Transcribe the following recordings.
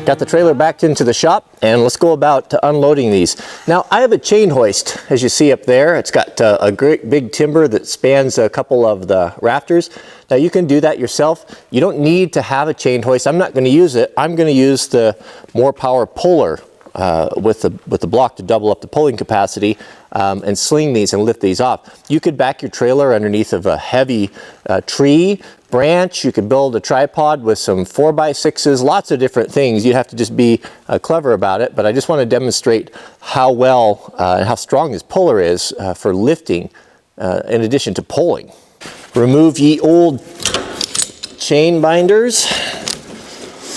Got the trailer backed into the shop, and let's go about unloading these. Now, I have a chain hoist, as you see up there. It's got a great big timber that spans a couple of the rafters. Now, you can do that yourself. You don't need to have a chain hoist. I'm not going to use it. I'm going to use the more power puller with the block to double up the pulling capacity and sling these and lift these off. You could back your trailer underneath of a heavy tree, branch. You could build a tripod with some 4x6s, lots of different things. You have to just be clever about it, but I just want to demonstrate how well and how strong this puller is for lifting in addition to pulling. Remove ye old chain binders.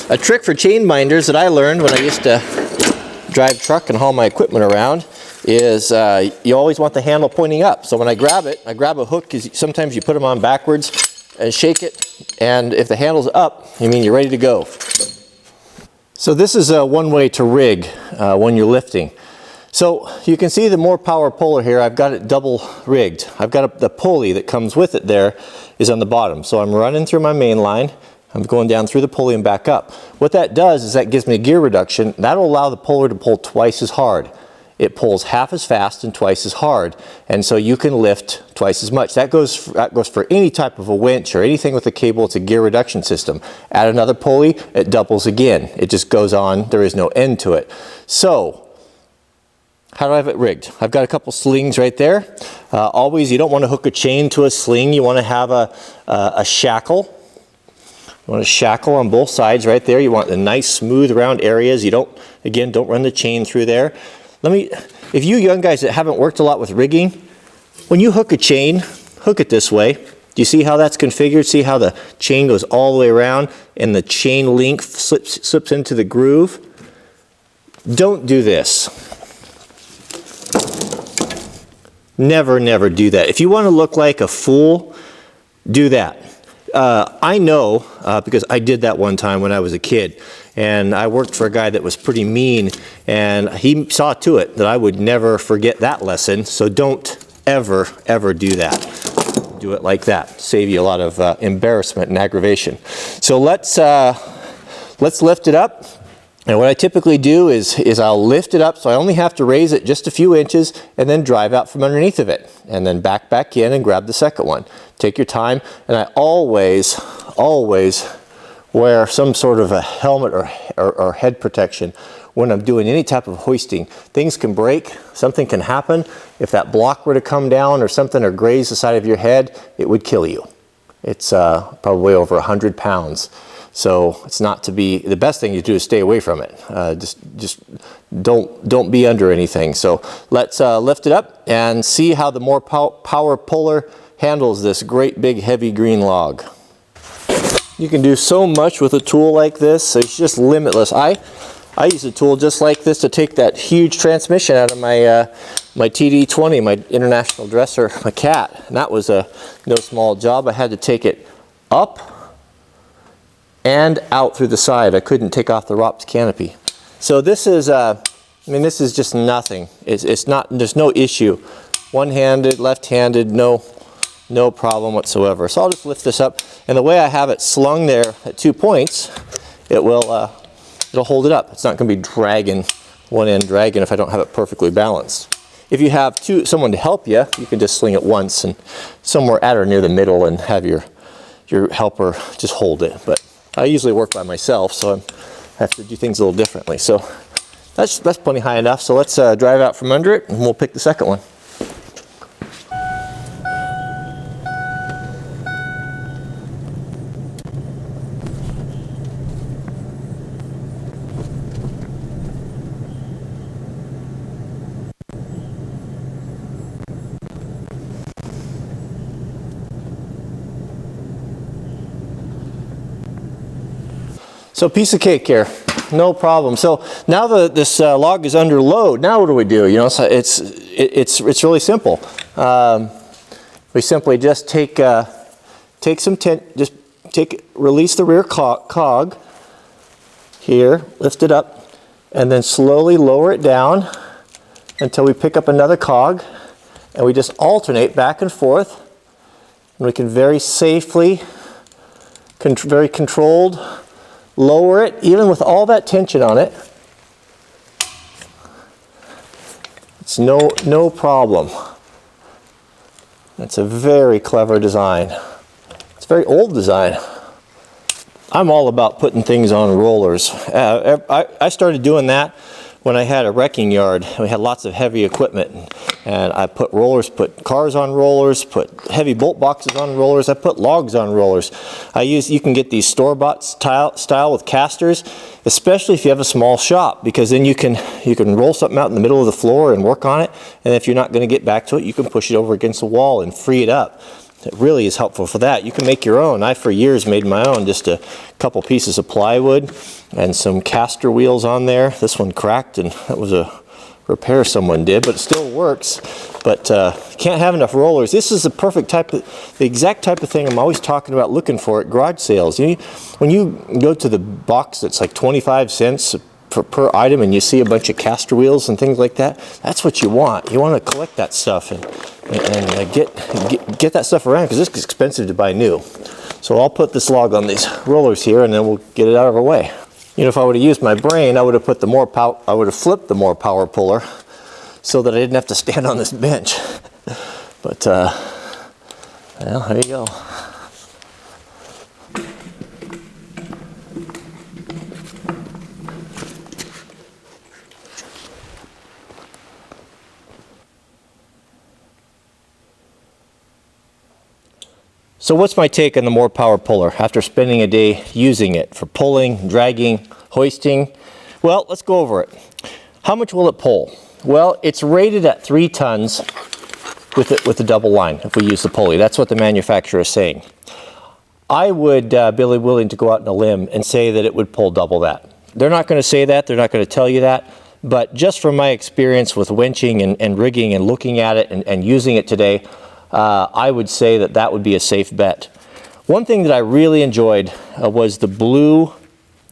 A trick for chain binders that I learned when I used to drive truck and haul my equipment around is you always want the handle pointing up. So when I grab it, I grab a hook, because sometimes you put them on backwards and shake it, and if the handle's up, you mean you're ready to go. So this is one way to rig when you're lifting. So you can see the more power puller here, I've got it double rigged. I've got the pulley that comes with it there is on the bottom. So I'm running through my main line, I'm going down through the pulley and back up. What that does is that gives me a gear reduction. That'll allow the puller to pull twice as hard. It pulls half as fast and twice as hard, and so you can lift twice as much. That goes for any type of a winch or anything with a cable. It's a gear reduction system. Add another pulley, it doubles again. It just goes on. There is no end to it. So how do I have it rigged? I've got a couple slings right there. Always, you don't want to hook a chain to a sling. You want to have a shackle. You want a shackle on both sides right there. You want the nice smooth round areas. You don't run the chain through there. If you young guys that haven't worked a lot with rigging, when you hook a chain, hook it this way. Do you see how that's configured? See how the chain goes all the way around and the chain link slips into the groove? Don't do this. Never, never do that. If you want to look like a fool, do that. I know because I did that one time when I was a kid, and I worked for a guy that was pretty mean, and he saw to it that I would never forget that lesson. So don't ever do that. Do it like that. Save you a lot of embarrassment and aggravation. So let's lift it up. And what I typically do is I'll lift it up, so I only have to raise it just a few inches and then drive out from underneath of it, and then back in and grab the second one. Take your time, and I always wear some sort of a helmet or head protection when I'm doing any type of hoisting. Things can break, something can happen. If that block were to come down or something or graze the side of your head, it would kill you. It's probably over 100 pounds. So it's not to be, the best thing you do is stay away from it. Just don't be under anything. So let's lift it up and see how the more power puller handles this great big heavy green log. You can do so much with a tool like this. It's just limitless. I use a tool just like this to take that huge transmission out of my my TD20, my international dresser, my cat. And that was no small job. I had to take it up and out through the side. I couldn't take off the ROPS canopy. So this is, this is just nothing. It's not, there's no issue. One-handed, left-handed, no problem whatsoever. So I'll just lift this up, and the way I have it slung there at 2 points, it'll hold it up. It's not going to be dragging, one end dragging if I don't have it perfectly balanced. If you have someone to help you, you can just sling it once and somewhere at or near the middle and have your helper just hold it. But I usually work by myself, so I have to do things a little differently. So that's plenty high enough. So let's drive out from under it, and we'll pick the second one. So piece of cake here, no problem. So now this log is under load. Now what do we do? You know, so it's really simple. We simply just take some release the rear cog here, lift it up, and then slowly lower it down until we pick up another cog, and we just alternate back and forth, and we can very safely, very controlled, lower it, even with all that tension on it. It's no problem. It's a very clever design. It's a very old design. I'm all about putting things on rollers. I started doing that when I had a wrecking yard. We had lots of heavy equipment, and I put rollers, put cars on rollers, put heavy bolt boxes on rollers. I put logs on rollers. You can get these store-bought style with casters, especially if you have a small shop, because then you can roll something out in the middle of the floor and work on it, and if you're not going to get back to it, you can push it over against the wall and free it up. It really is helpful for that. You can make your own. I, for years, made my own, just a couple pieces of plywood and some caster wheels on there. This one cracked, and that was a repair someone did, but it still works. But can't have enough rollers. This is the perfect the exact type of thing I'm always talking about looking for at garage sales. When you go to the box that's like 25 cents per item and you see a bunch of caster wheels and things like that, that's what you want. You want to collect that stuff and get that stuff around, because this is expensive to buy new. So I'll put this log on these rollers here, and then we'll get it out of our way. You know, if I would have used my brain, I would have flipped the more power puller so that I didn't have to stand on this bench. But well, there you go. So what's my take on the more power puller after spending a day using it for pulling, dragging, hoisting? Well, let's go over it. How much will it pull? Well, it's rated at 3 tons with the double line if we use the pulley. That's what the manufacturer is saying. I would be willing to go out on a limb and say that it would pull double that. They're not going to say that. They're not going to tell you that. But just from my experience with winching and rigging and looking at it and using it today, I would say that that would be a safe bet. One thing that I really enjoyed was the blue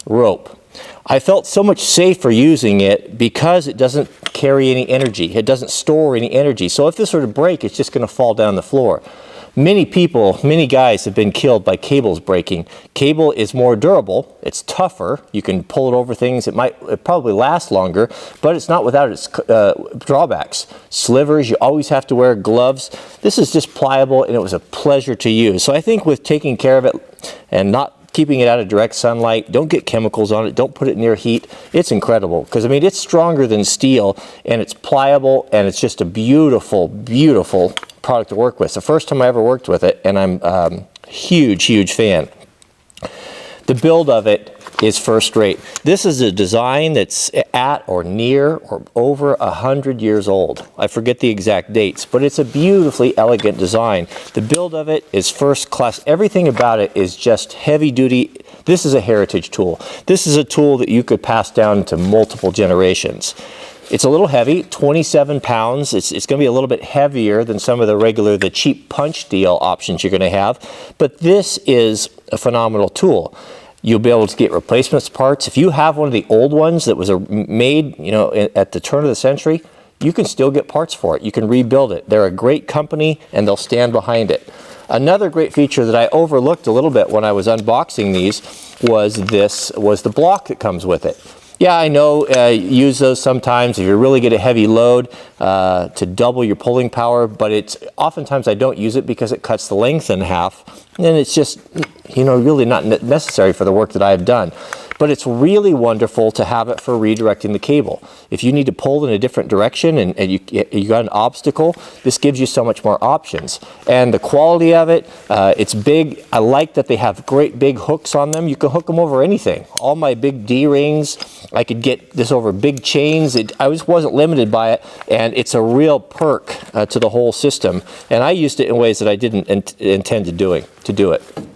rope. I felt so much safer using it because it doesn't carry any energy. It doesn't store any energy. So if this were to break, it's just going to fall down the floor. Many guys have been killed by cables breaking. Cable is more durable. It's tougher. You can pull it over things. It probably lasts longer, but it's not without its drawbacks. Slivers, you always have to wear gloves. This is just pliable, and it was a pleasure to use. So I think with taking care of it and not keeping it out of direct sunlight, don't get chemicals on it, don't put it near heat, it's incredible. Because I mean, it's stronger than steel, and it's pliable, and it's just a beautiful, beautiful product to work with. It's the first time I ever worked with it, and I'm a huge fan. The build of it is first rate. This is a design that's at or near or over 100 years old. I forget the exact dates, but it's a beautifully elegant design. The build of it is first class. Everything about it is just heavy duty. This is a heritage tool. This is a tool that you could pass down to multiple generations. It's a little heavy, 27 pounds. It's going to be a little bit heavier than some of the cheap punch steel options you're going to have. But this is a phenomenal tool. You'll be able to get replacement parts. If you have one of the old ones that was made, at the turn of the century, you can still get parts for it. You can rebuild it. They're a great company, and they'll stand behind it. Another great feature that I overlooked a little bit when I was unboxing these was the block that comes with it. Yeah, I know, use those sometimes if you really get a heavy load to double your pulling power, but oftentimes I don't use it because it cuts the length in half, and it's just, really not necessary for the work that I've done. But it's really wonderful to have it for redirecting the cable. If you need to pull in a different direction and you got an obstacle, this gives you so much more options. And the quality of it, it's big. I like that they have great big hooks on them. You can hook them over anything. All my big D-rings, I could get this over big chains. I just wasn't limited by it, and it's a real perk to the whole system. And I used it in ways that I didn't intend to do it.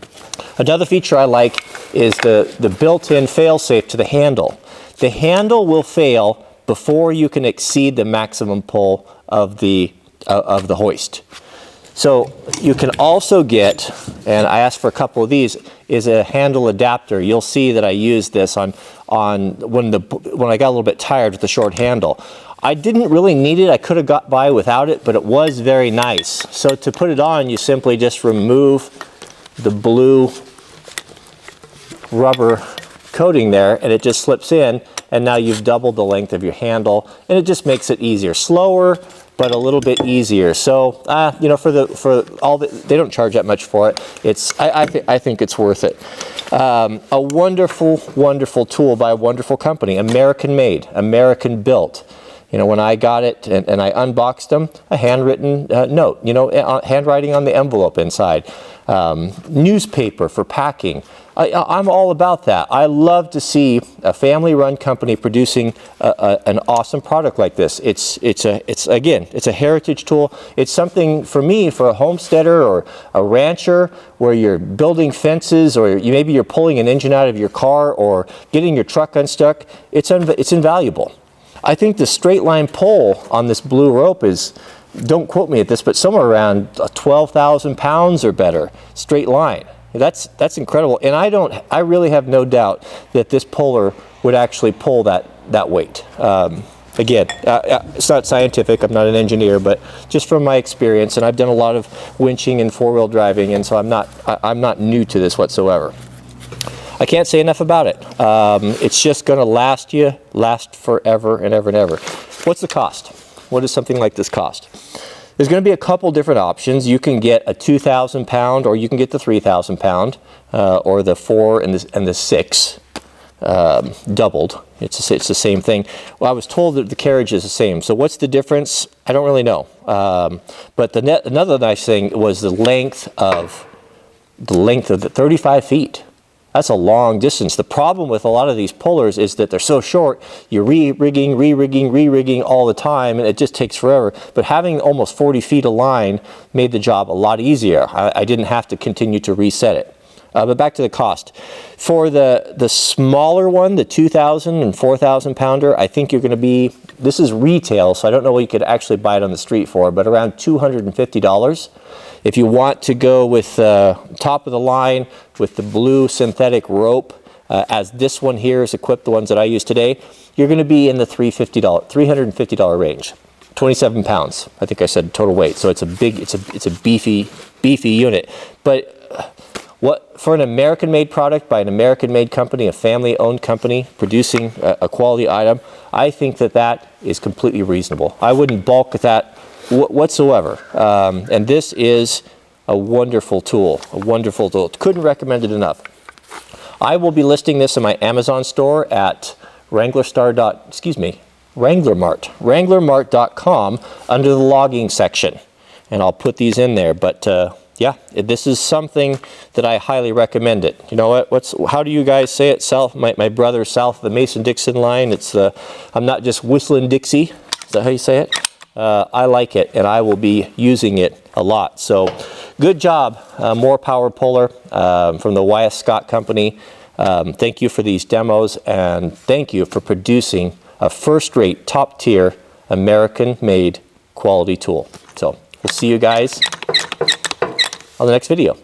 Another feature I like is the built-in fail-safe to the handle. The handle will fail before you can exceed the maximum pull of the hoist. So you can also get, and I asked for a couple of these, is a handle adapter. You'll see that I used this on when I got a little bit tired with the short handle. I didn't really need it. I could have got by without it, but it was very nice. So to put it on, you simply just remove the blue rubber coating there, and it just slips in, and now you've doubled the length of your handle, and it just makes it easier. Slower, but a little bit easier. So, you know, for all the, they don't charge that much for it. I think it's worth it. A wonderful, wonderful tool by a wonderful company, American made, American built. You know, when I got it and I unboxed them, a handwritten note, you know, handwriting on the envelope inside. Newspaper for packing. I'm all about that. I love to see a family-run company producing an awesome product like this. It's a heritage tool. It's something for me, for a homesteader or a rancher, where you're building fences, or maybe you're pulling an engine out of your car or getting your truck unstuck. It's invaluable. I think the straight line pull on this blue rope is, don't quote me at this, but somewhere around 12,000 pounds or better, straight line. That's incredible, and I really have no doubt that this puller would actually pull that weight. Again, it's not scientific, I'm not an engineer, but just from my experience, and I've done a lot of winching and four-wheel driving, and so I'm not new to this whatsoever. I can't say enough about it. It's just going to last forever and ever and ever. What's the cost? What does something like this cost? There's going to be a couple different options. You can get a 2,000 pound, or you can get the 3,000 pound, or the 4 and the 6 doubled. It's the same thing. Well, I was told that the carriage is the same. So what's the difference? I don't really know. But another nice thing was the length of the 35 feet. That's a long distance. The problem with a lot of these pullers is that they're so short, you're re-rigging all the time, and it just takes forever. But having almost 40 feet of line made the job a lot easier. I didn't have to continue to reset it. But back to the cost. For the smaller one, the 2,000 and 4,000 pounder, I think you're going to be, this is retail, so I don't know what you could actually buy it on the street for, but around $250. If you want to go with top of the line with the blue synthetic rope, as this one here is equipped, the ones that I use today, you're going to be in the $350 range. 27 pounds, I think I said total weight. So it's a beefy unit. But what for an American-made product by an American-made company, a family-owned company producing a quality item, I think that is completely reasonable. I wouldn't balk at that whatsoever. And this is a wonderful tool, Couldn't recommend it enough. I will be listing this in my Amazon store at Wranglermart.com under the logging section, and I'll put these in there. But yeah, this is something that I highly recommend it. You know what? How do you guys say it? My brother south of the Mason-Dixon line. It's I'm not just whistling Dixie. Is that how you say it? I like it, and I will be using it a lot. So, good job, More Power Puller from the Y.S. Scott Company. Thank you for these demos, and thank you for producing a first-rate, top-tier, American-made quality tool. So, we'll see you guys on the next video.